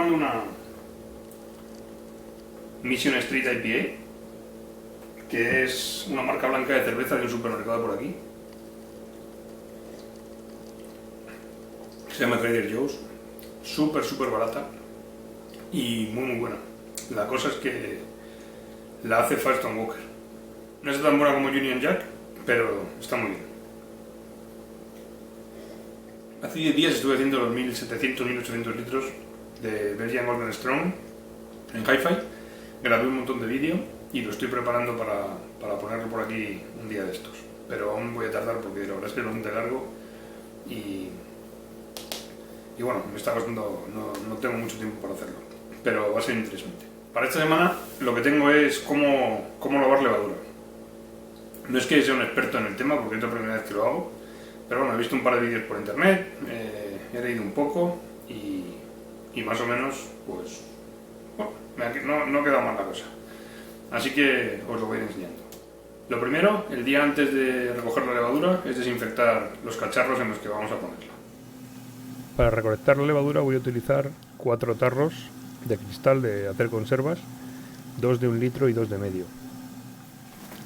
tomando una Mission Street IPA, que es una marca blanca de cerveza de un supermercado por aquí. Se llama Trader Joe's. Súper barata y muy buena. La cosa es que la hace Firestone Walker. No es tan buena como Union Jack, pero está muy bien. Hace 10 días estuve haciendo los 1700-1800 litros de Belgian Golden Strong en Hi-Fi. Grabé un montón de vídeo y lo estoy preparando para ponerlo por aquí un día de estos. Pero aún voy a tardar porque la verdad es que es bastante largo y bueno, me está costando, no tengo mucho tiempo para hacerlo, pero va a ser interesante. Para esta semana lo que tengo es cómo lavar levadura. No es que sea un experto en el tema porque es la primera vez que lo hago, pero bueno, he visto un par de vídeos por internet, he leído un poco y más o menos, pues, bueno, no ha quedado mal la cosa. Así que os lo voy a ir enseñando. Lo primero, el día antes de recoger la levadura, es desinfectar los cacharros en los que vamos a ponerla. Para recolectar la levadura voy a utilizar 4 tarros de cristal de hacer conservas, 2 de 1 litro y 2 de medio.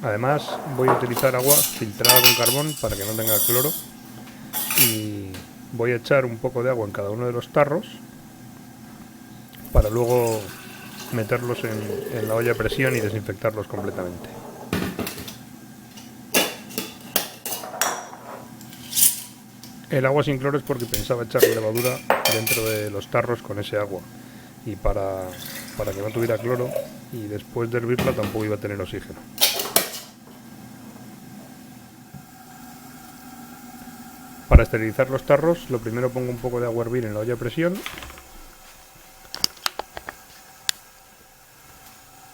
Además voy a utilizar agua filtrada con carbón para que no tenga cloro y voy a echar un poco de agua en cada uno de los tarros para luego meterlos en la olla a presión y desinfectarlos completamente. El agua sin cloro es porque pensaba echar la levadura dentro de los tarros con ese agua y para que no tuviera cloro y después de hervirla tampoco iba a tener oxígeno. Para esterilizar los tarros, lo primero pongo un poco de agua a hervir en la olla a presión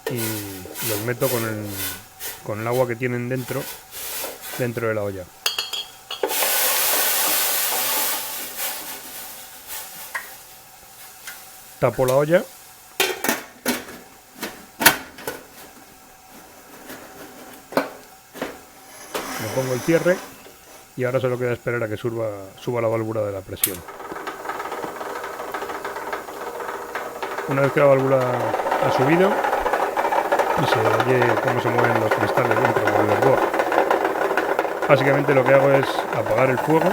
y los meto con el agua que tienen dentro de la olla. Tapo la olla le pongo el cierre y ahora solo queda esperar a que suba la válvula de la presión. Una vez que la válvula ha subido y se oye cómo se mueven los cristales dentro del hervor, básicamente lo que hago es apagar el fuego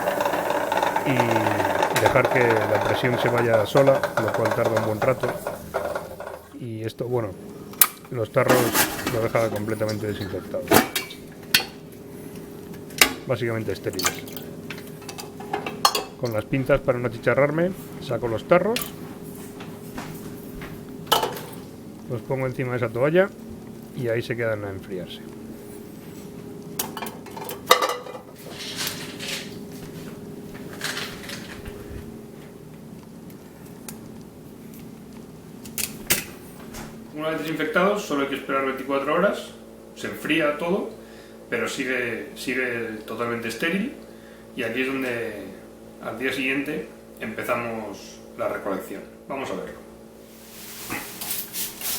y dejar que la presión se vaya sola, lo cual tarda un buen rato. Y esto, bueno, los tarros lo deja completamente desinfectado, básicamente estériles. Con las pinzas para no achicharrarme saco los tarros, los pongo encima de esa toalla y ahí se quedan a enfriarse. Una vez desinfectados, solo hay que esperar 24 horas, se enfría todo, pero sigue totalmente estéril y aquí es donde al día siguiente empezamos la recolección. Vamos a verlo.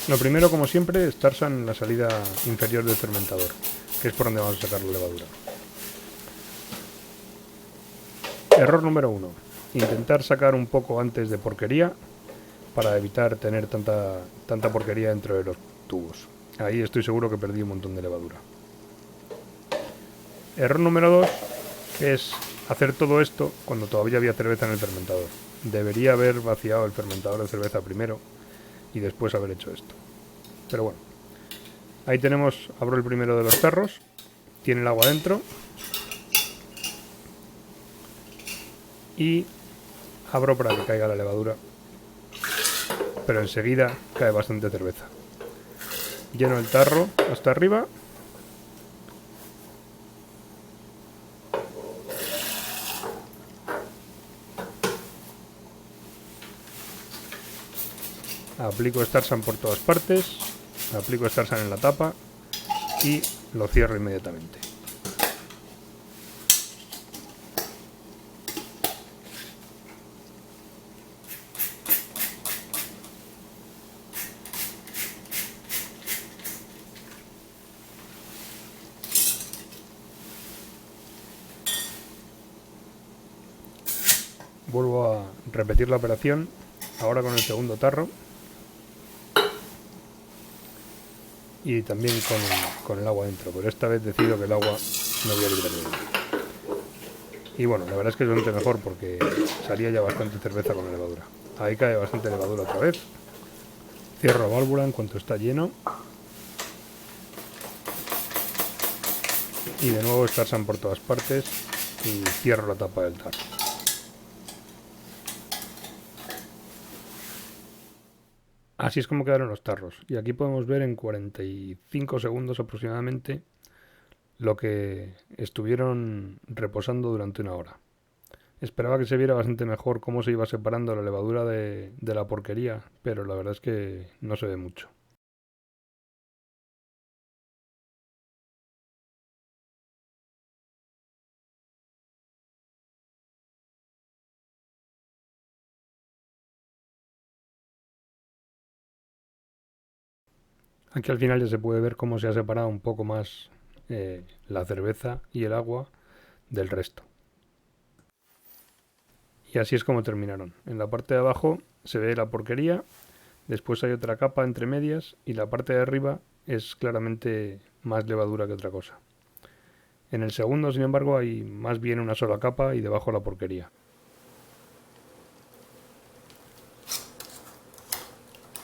Lo primero, como siempre, es tarzan en la salida inferior del fermentador, que es por donde vamos a sacar la levadura. Error número 1. Intentar sacar un poco antes de porquería para evitar tener tanta porquería dentro de los tubos. Ahí estoy seguro que perdí un montón de levadura. Error número 2 es hacer todo esto cuando todavía había cerveza en el fermentador. Debería haber vaciado el fermentador de cerveza primero y después haber hecho esto. Pero bueno, ahí tenemos, abro el primero de los tarros, tiene el agua dentro y abro para que caiga la levadura, pero enseguida cae bastante cerveza. Lleno el tarro hasta arriba aplico Starsan por todas partes, aplico Starsan en la tapa y lo cierro inmediatamente. Vuelvo a repetir la operación Ahora con el segundo tarro. Y también con el agua dentro, pero esta vez decido que el agua no voy a liberar de ella. Y bueno, la verdad es que es bastante mejor porque salía ya bastante cerveza con la levadura. Ahí cae bastante levadura otra vez. Cierro la válvula en cuanto está lleno. Y de nuevo estarsan por todas partes y cierro la tapa del tarro. Así es como quedaron los tarros. Y aquí podemos ver en 45 segundos aproximadamente lo que estuvieron reposando durante una hora. Esperaba que se viera bastante mejor cómo se iba separando la levadura de la porquería, pero la verdad es que no se ve mucho. Aquí al final ya se puede ver cómo se ha separado un poco más la cerveza y el agua del resto. Y así es como terminaron. En la parte de abajo se ve la porquería, después hay otra capa entre medias y la parte de arriba es claramente más levadura que otra cosa. En el segundo, sin embargo, hay más bien una sola capa y debajo la porquería.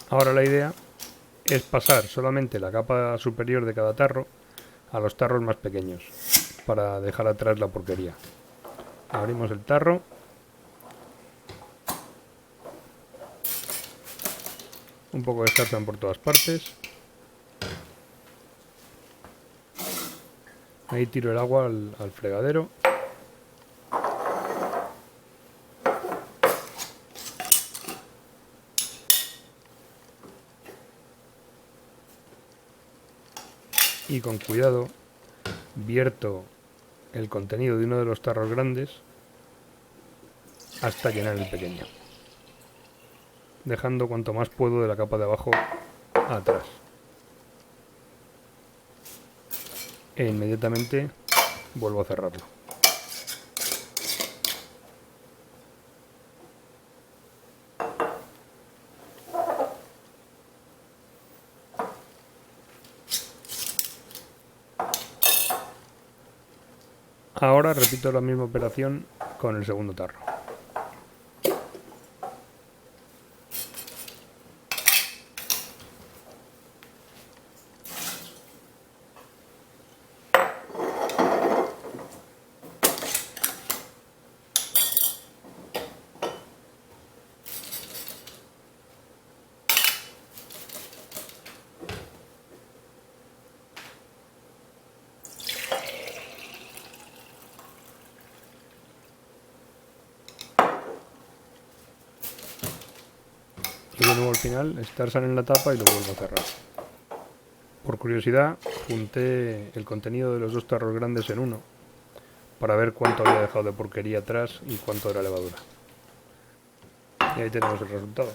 Ahora la idea es pasar solamente la capa superior de cada tarro a los tarros más pequeños para dejar atrás la porquería. Abrimos el tarro. Un poco de sartén por todas partes. Ahí tiro el agua al fregadero. Y con cuidado vierto el contenido de uno de los tarros grandes hasta llenar el pequeño, dejando cuanto más puedo de la capa de abajo atrás. E inmediatamente vuelvo a cerrarlo. Ahora repito la misma operación con el segundo tarro. Y de nuevo al final estarsan en la tapa y lo vuelvo a cerrar. Por curiosidad junté el contenido de los dos tarros grandes en uno para ver cuánto había dejado de porquería atrás y cuánto era levadura. Y ahí tenemos el resultado.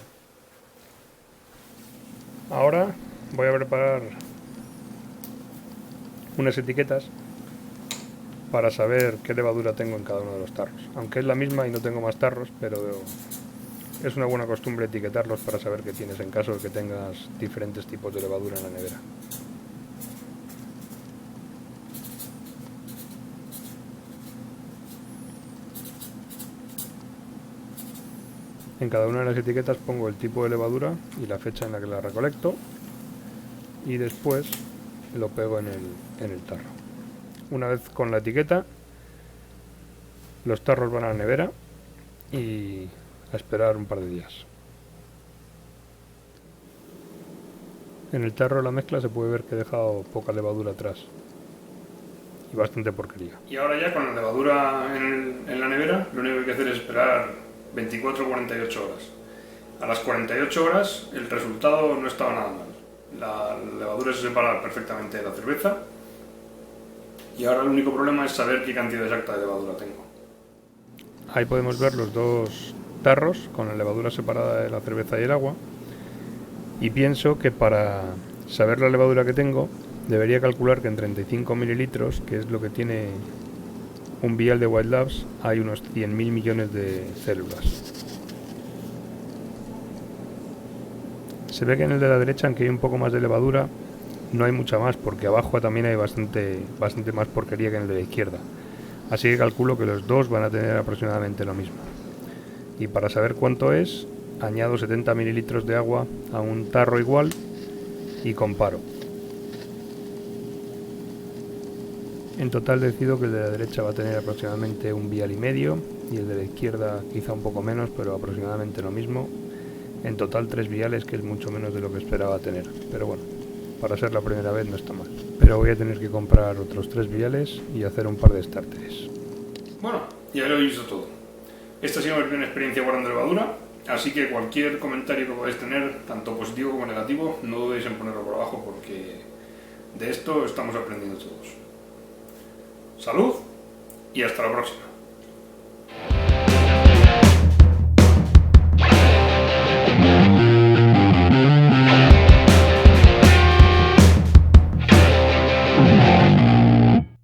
Ahora voy a preparar unas etiquetas para saber qué levadura tengo en cada uno de los tarros. Aunque es la misma y no tengo más tarros, pero es una buena costumbre etiquetarlos para saber qué tienes en caso de que tengas diferentes tipos de levadura en la nevera. En cada una de las etiquetas pongo el tipo de levadura y la fecha en la que la recolecto y después lo pego en el tarro. Una vez con la etiqueta, los tarros van a la nevera y a esperar un par de días. En el tarro de la mezcla se puede ver que he dejado poca levadura atrás y bastante porquería. Y ahora ya con la levadura en la nevera, lo único que hay que hacer es esperar 24 o 48 horas. A las 48 horas el resultado no estaba nada mal. La levadura se separa perfectamente de la cerveza y ahora el único problema es saber qué cantidad exacta de levadura tengo. Ahí podemos ver los dos tarros con la levadura separada de la cerveza y el agua, y pienso que para saber la levadura que tengo debería calcular que en 35 mililitros, que es lo que tiene un vial de White Labs, hay unos 100.000 millones de células. Se ve que en el de la derecha, aunque hay un poco más de levadura, no hay mucha más, porque abajo también hay bastante más porquería que en el de la izquierda. Así que calculo que los dos van a tener aproximadamente lo mismo. Y para saber cuánto es, añado 70 mililitros de agua a un tarro igual y comparo. En total decido que el de la derecha va a tener aproximadamente 1,5 viales y el de la izquierda quizá un poco menos, pero aproximadamente lo mismo. En total 3 viales, que es mucho menos de lo que esperaba tener, pero bueno, para ser la primera vez no está mal. Pero voy a tener que comprar otros 3 viales y hacer un par de starters. Bueno, ya lo he visto todo. Esta ha sido mi primera experiencia guardando levadura, así que cualquier comentario que podáis tener, tanto positivo como negativo, no dudéis en ponerlo por abajo, porque de esto estamos aprendiendo todos. Salud y hasta la próxima.